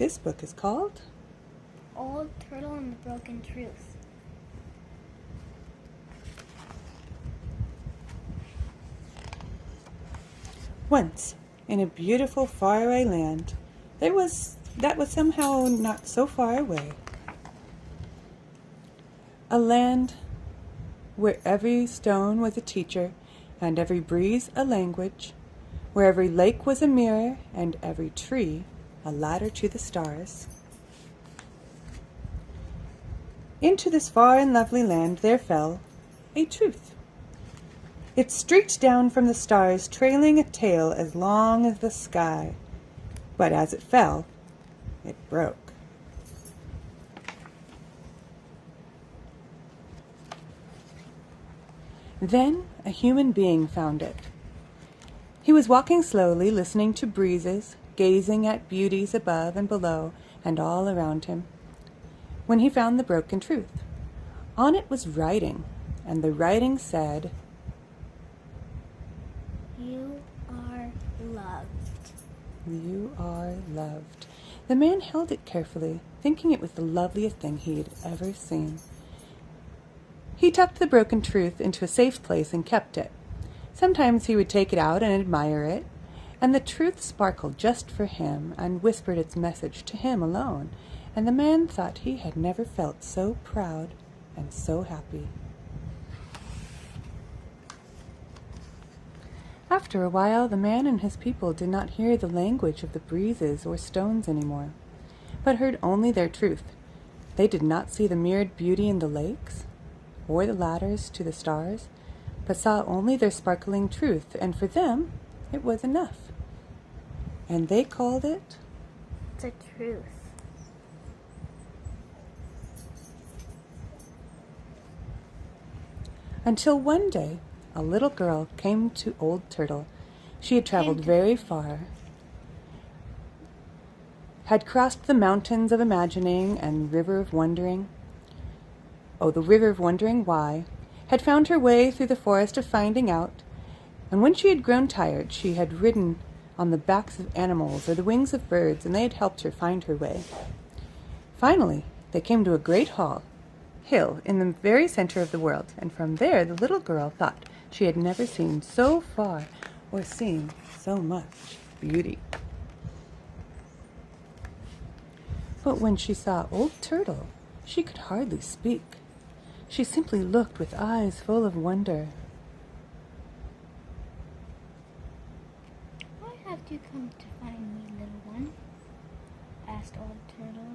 This book is called Old Turtle and the Broken Truth. Once, in a beautiful faraway land, that was somehow not so far away. A land where every stone was a teacher and every breeze a language, where every lake was a mirror and every tree a ladder to the stars. Into this far and lovely land there fell a truth. It streaked down from the stars, trailing a tail as long as the sky. But as it fell, it broke. Then a human being found it. He was walking slowly, listening to breezes, gazing at beauties above and below and all around him, when he found the broken truth. On it was writing, and the writing said, You are loved. You are loved. The man held it carefully, thinking it was the loveliest thing he had ever seen. He tucked the broken truth into a safe place and kept it. Sometimes he would take it out and admire it, and the truth sparkled just for him and whispered its message to him alone, and the man thought he had never felt so proud and so happy. After a while, the man and his people did not hear the language of the breezes or stones anymore, but heard only their truth. They did not see the mirrored beauty in the lakes or the ladders to the stars, but saw only their sparkling truth, and for them it was enough. And they called it The truth. until one day a little girl came to Old Turtle. She had traveled very far, had crossed the mountains of imagining and river of wondering. The river of wondering why, had found her way through the forest of finding out, and when she had grown tired, she had ridden on the backs of animals or the wings of birds, and they had helped her find her way. Finally, they came to a great hill in the very center of the world, and from there the little girl thought she had never seen so far or seen so much beauty. But when she saw Old Turtle, she could hardly speak. She simply looked with eyes full of wonder. Why have you come to find me, little one? Asked Old Turtle.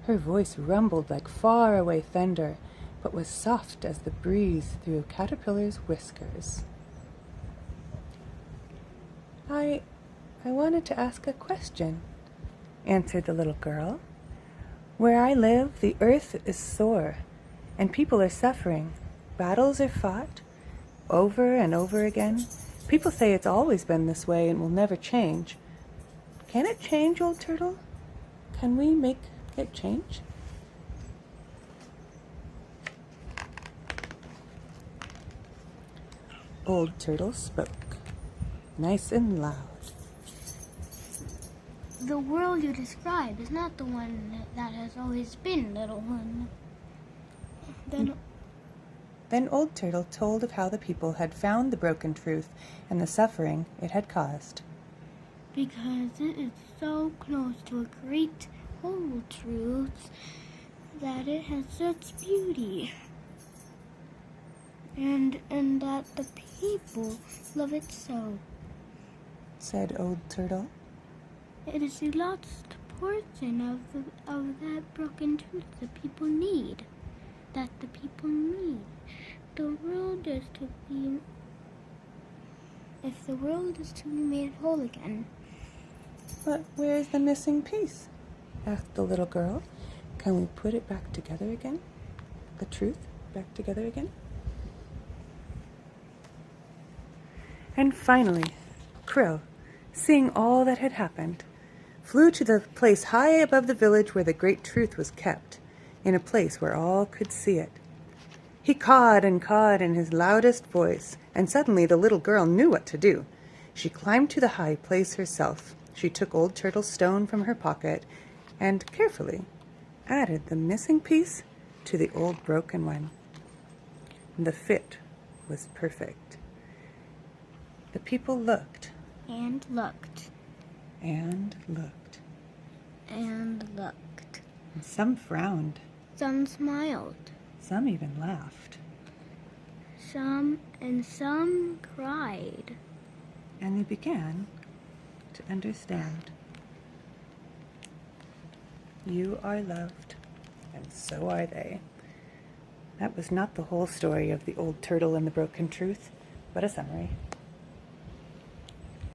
Her voice rumbled like far-away thunder, but was soft as the breeze through a caterpillar's whiskers. I wanted to ask a question, answered the little girl. Where I live, the earth is sore, and people are suffering. Battles are fought over and over again. People say it's always been this way and will never change. Can it change, Old Turtle? Can we make it change? Old Turtle spoke, nice and loud. The world you describe is not the one that has always been, little one. Then Old Turtle told of how the people had found the broken truth and the suffering it had caused. Because it is so close to a great whole truth that it has such beauty. And that the people love it so. Said Old Turtle. It is the last portion of that broken truth the people need. That the people need. The world is to be. If the world is to be made whole again. But where is the missing piece? Asked the little girl. Can we put it back together again? The truth back together again? And finally, Crow, seeing all that had happened, flew to the place high above the village where the great truth was kept, in a place where all could see it. He cawed and cawed in his loudest voice, and suddenly the little girl knew what to do. She climbed to the high place herself. She took Old Turtle's stone from her pocket and carefully added the missing piece to the old broken one. The fit was perfect. The people looked And looked. and looked, And looked. and some frowned, Some smiled. some even laughed, Some cried. and they began to understand. You are loved, and so are they. That was not the whole story of the old turtle and the broken truth, but a summary.